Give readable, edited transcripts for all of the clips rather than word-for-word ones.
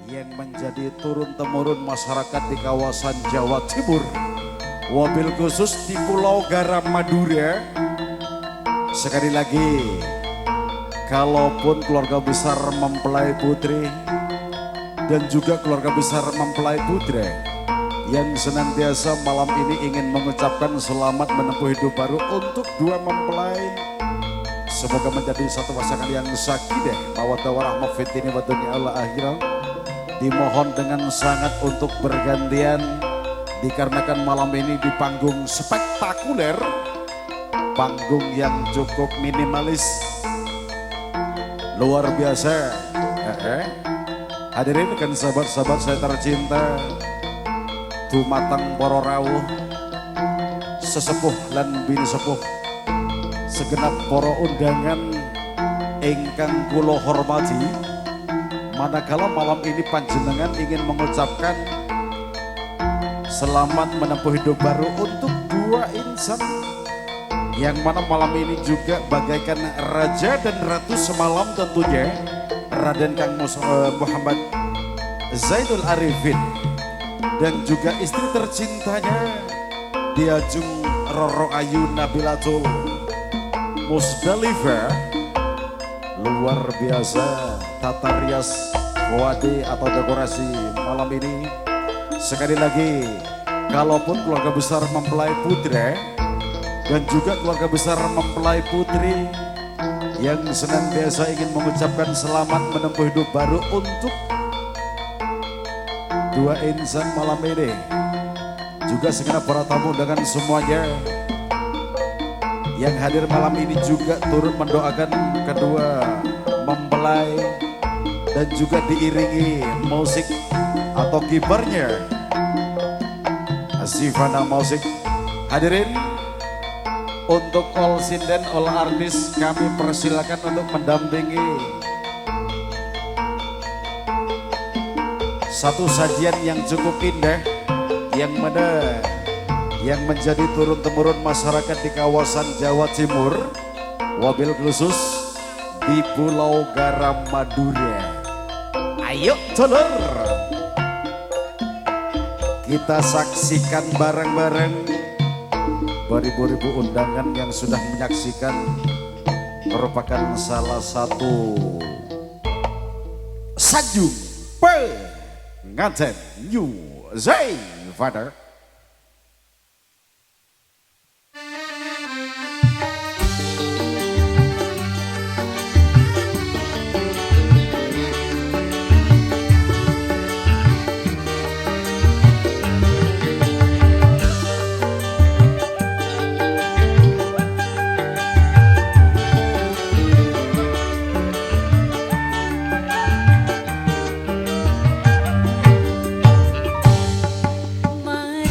yang menjadi turun-temurun masyarakat di kawasan Jawa Timur, wabil khusus di Pulau Garam Madura. Sekali lagi, kalaupun keluarga besar mempelai putri dan juga keluarga besar mempelai putra yang senantiasa malam ini ingin mengucapkan selamat menempuh hidup baru untuk dua mempelai, semoga menjadi satu pasangan yang sakinah mawaddah warahmah fid dini wa dunya Allah akhirah. Dimohon dengan sangat untuk bergantian dikarenakan malam ini di panggung spektakuler, panggung yang cukup minimalis, luar biasa. Hadirin kan sahabat-sahabat saya tercinta, dumateng para rawuh, sesepuh lan bini sepuh, segenap para undangan ingkang kula hormati. Manakala malam ini panjenengan ingin mengucapkan selamat menempuh hidup baru untuk dua insan yang mana malam ini juga bagaikan raja dan ratu semalam tentunya, Raden Kang Muhammad Zainul Arifin dan juga istri tercintanya Diajung Roro Ayu Nabilatul Musdalifah. Luar biasa tata rias wadi atau dekorasi malam ini. Sekali lagi, kalaupun keluarga besar mempelai putra dan juga keluarga besar mempelai putri yang senantiasa ingin mengucapkan selamat menempuh hidup baru untuk dua insan malam ini, juga segenap para tamu dengan semuanya yang hadir malam ini juga turut mendoakan kedua mempelai dan juga diiringi musik atau kibarnya Azifana Musik. Hadirin, untuk all sinden, all artis kami persilakan untuk mendampingi satu sajian yang cukup indah yang mana yang menjadi turun-temurun masyarakat di kawasan Jawa Timur, wabil khusus di Pulau Garam Madura. Ayo dulur, kita saksikan bareng-bareng beribu-ribu undangan yang sudah menyaksikan, merupakan salah satu sanjung pengantin New Zay Father. My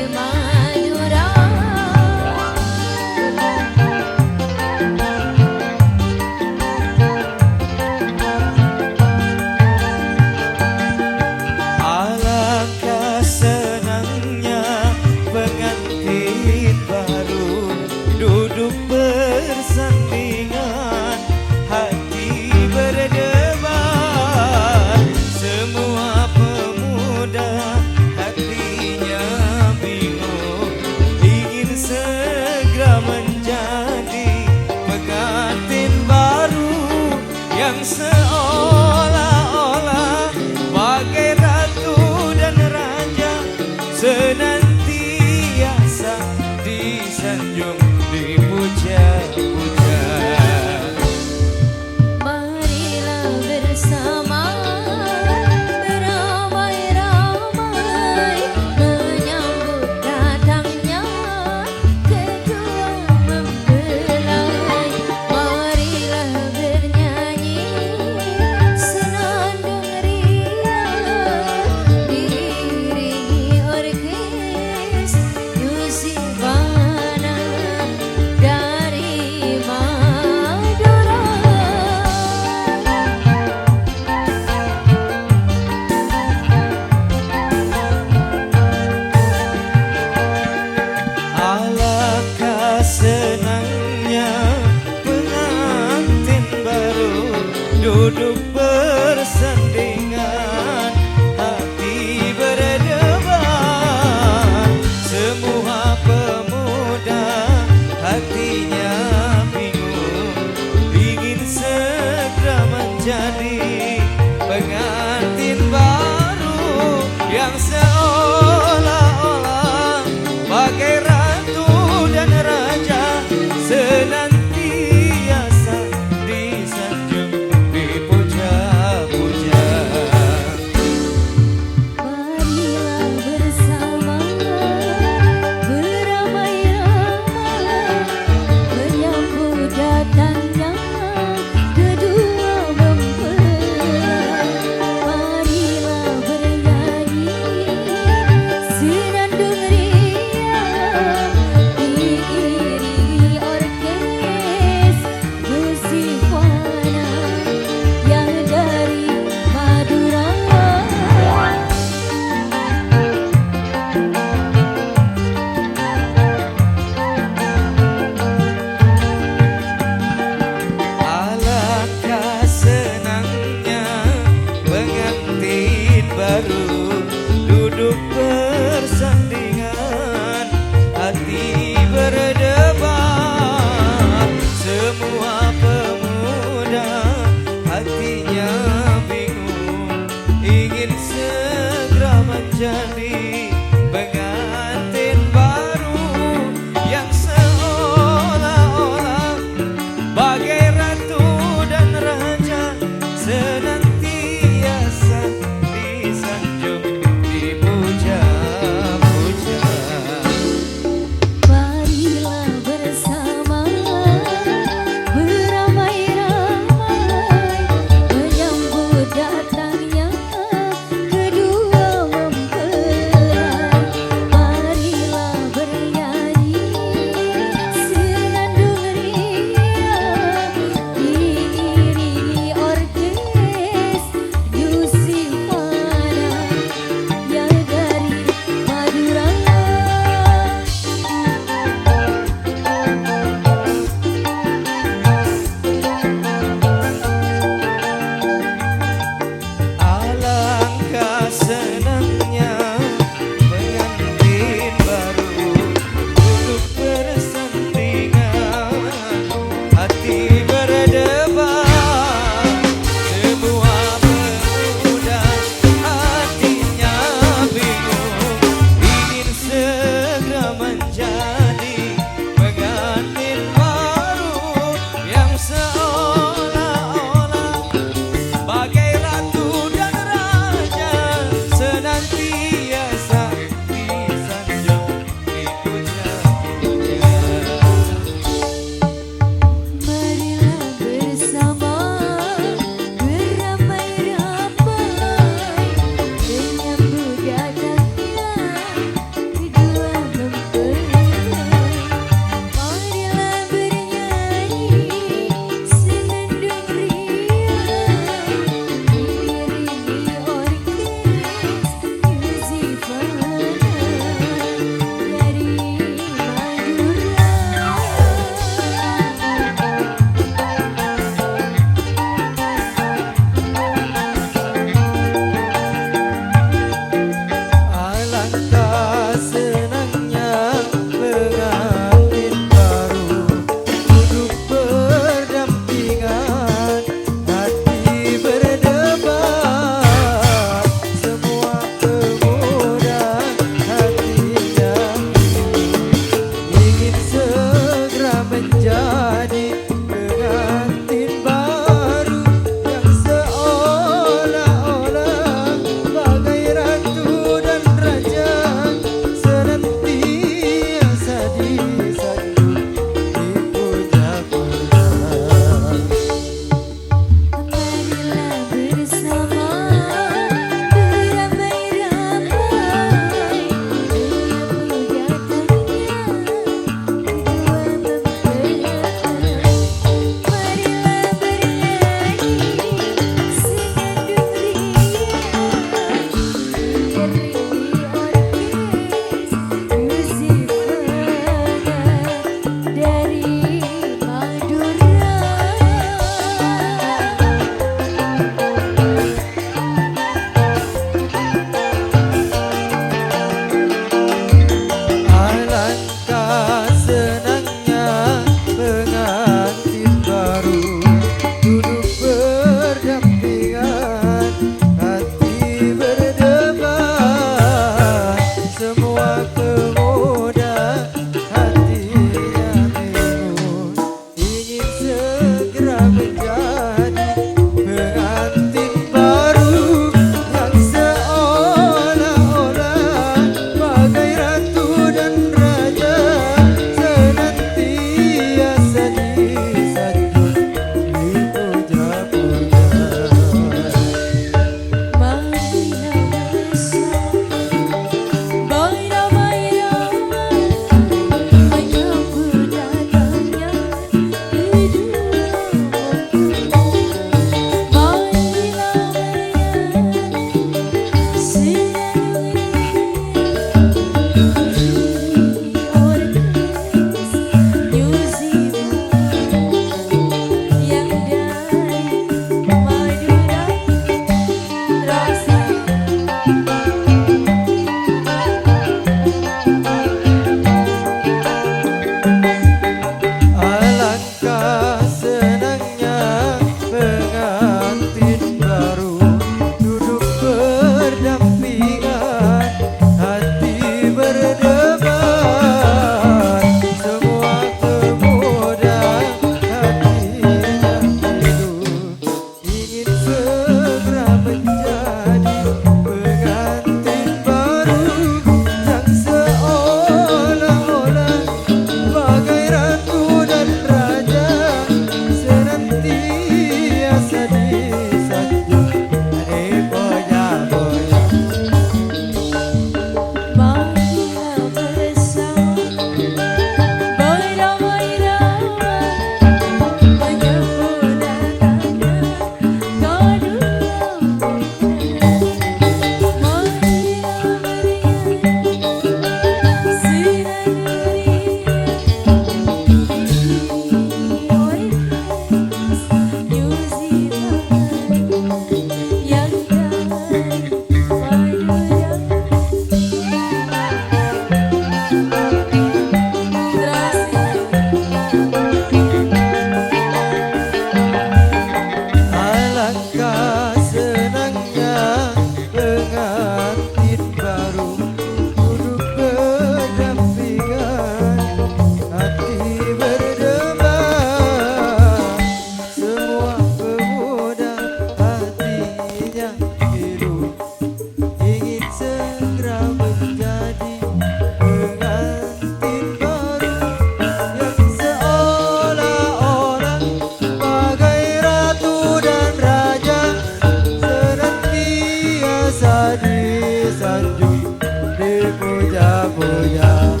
punya.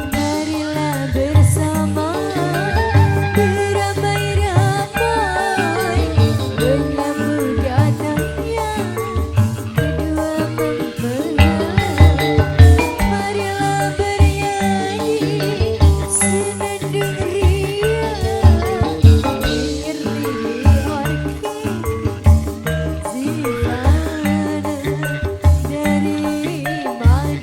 Marilah bersama beramai-ramai menyambut datangnya kedua mempelai. Marilah bernyanyi senandung ria mengiringi orkes Zivana dari mana.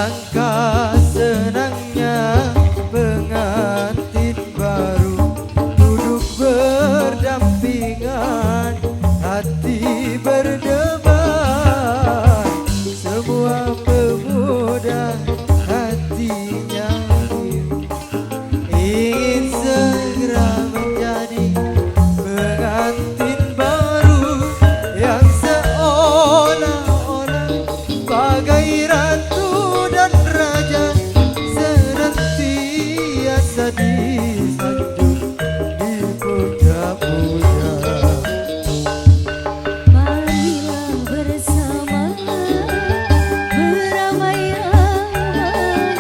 Alangkah senangnya pengantin baru duduk berdampingan, hati berdebar. Semua pemuda hatinya biru, ingin segera menjadi pengantin baru yang seolah-olah bagai ratu dan raja, senantiasa disanjung dipuja-puja. Marilah bersama beramai-ramai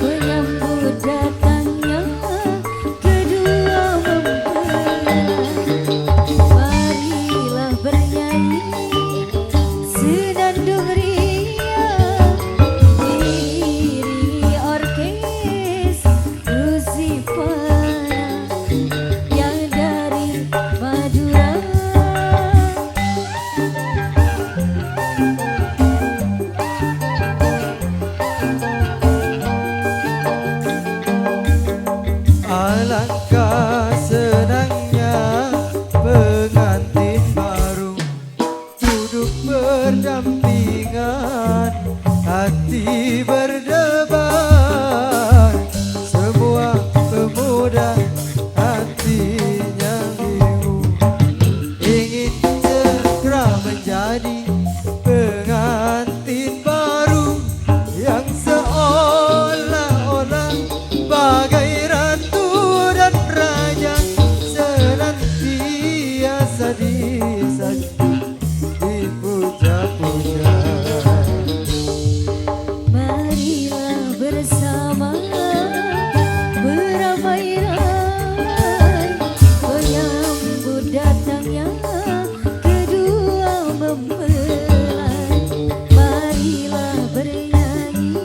menyambut datangnya kedua mempelai. Marilah bernyanyi senandung riang diiringi orkes Musifana yang dari Madura. Alangkah senangnya pengantin baru duduk berdampingan, hati berdebar. Semua pemuda hatinya biru, ingin segera menjadi pengantin baru yang seolah-olah bagai ratu dan raja, senantiasa disanjung dipuja-puja. Marilah bersama beramai-ramai menyambut datangnya kedua mempelai. Marilah bernyanyi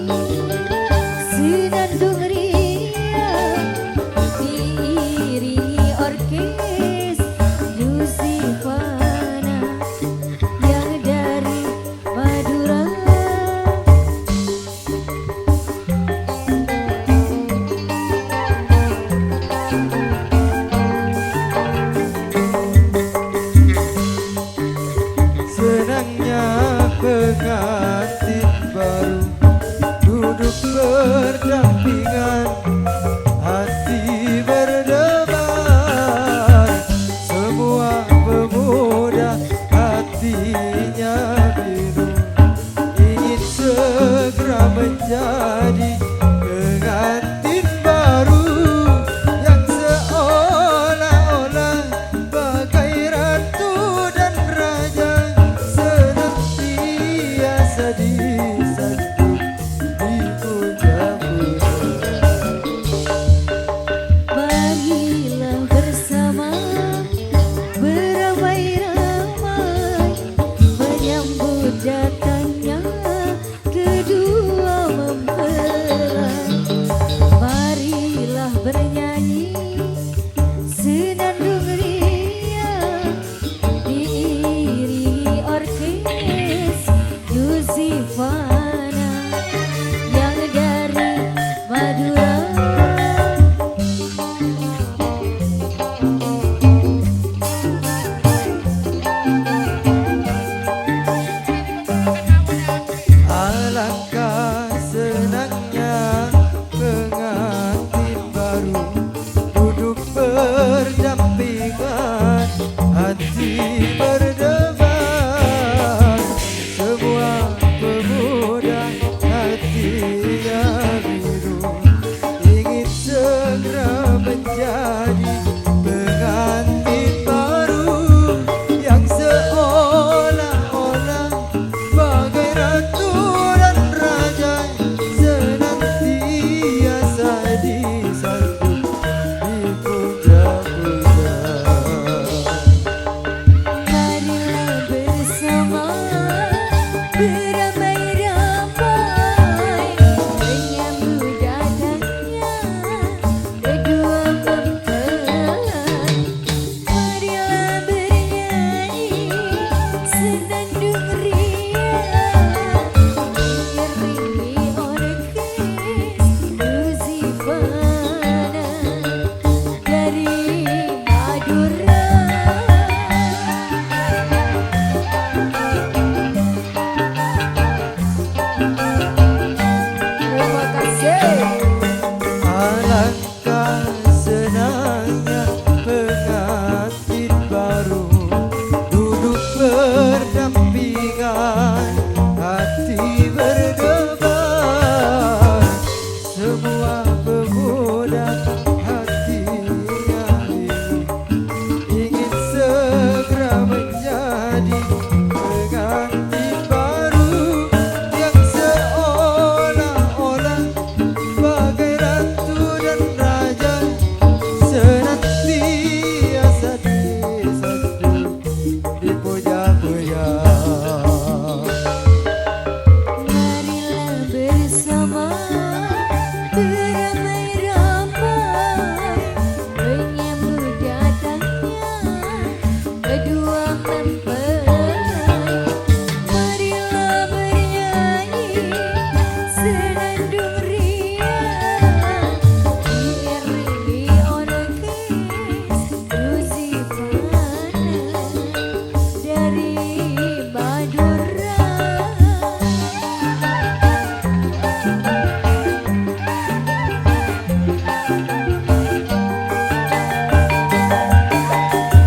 senandung riang diiringi orkes Musifana yang dari Madura. Senangnya pengantin baru duduk berdampingan, hati berdebar. Semua pemuda hatinya biru, ingin segera menjadi pengantin baru yang seolah-olah bagai ratu dan raja, senantiasa disanjung dipuja-puja. Marilah bersama beramai-ramai menyambut datangnya kedua mempelai. beramai-ramai menyambut datangnya kedua mempelai. Marilah bernyanyi senandung riang diiringi orkes Rusifana dari Madura.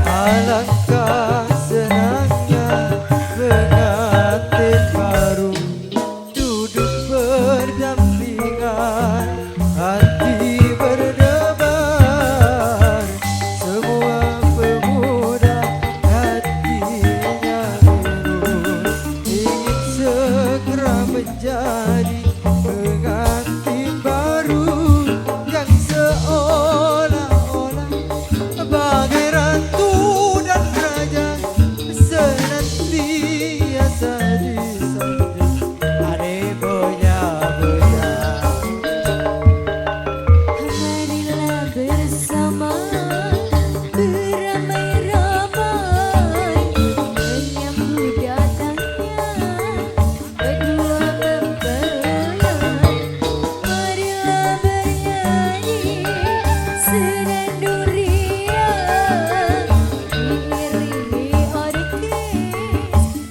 Alangkah senangnya pengantin baru duduk berdampingan, hati berdebar. Semua pemuda hatinya biru, ingin segera menjadi pengantin baru yang seolah-olah bagai ratu dan raja senantiasa disanjung ane boya-boya. Marilah bersama beramai-ramai menyambut datangnya kedua mempelai. Marilah bernyanyi senandung riang diiringi orkes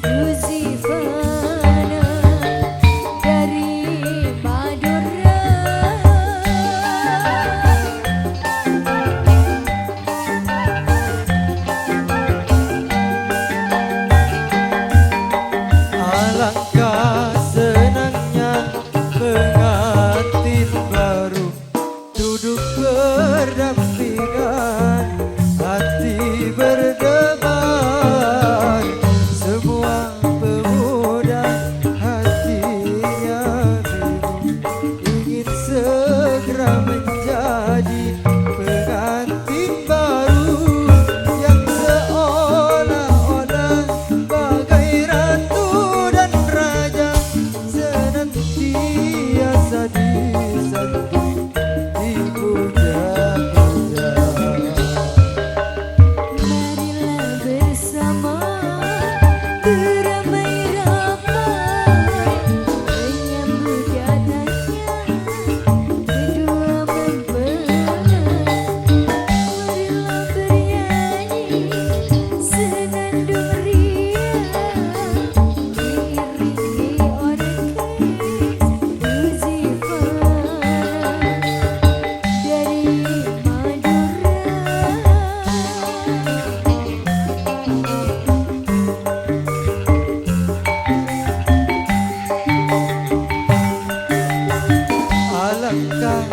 Rusifana dari Madura. Alangkah senangnya pengantin baru duduk berdampingan, hati berdebar. Semua pemuda hatinya biru, ingin segera menjadi pengantin baru yang seolah-olah bagai ratu dan raja senantiasa disanjung dipuja-puja. Marilah bersama beramai-ramai menyambut datangnya kedua mempelai. Marilah bernyanyi senandung riang diiringi orkes Rusifana dari Madura. Alangkah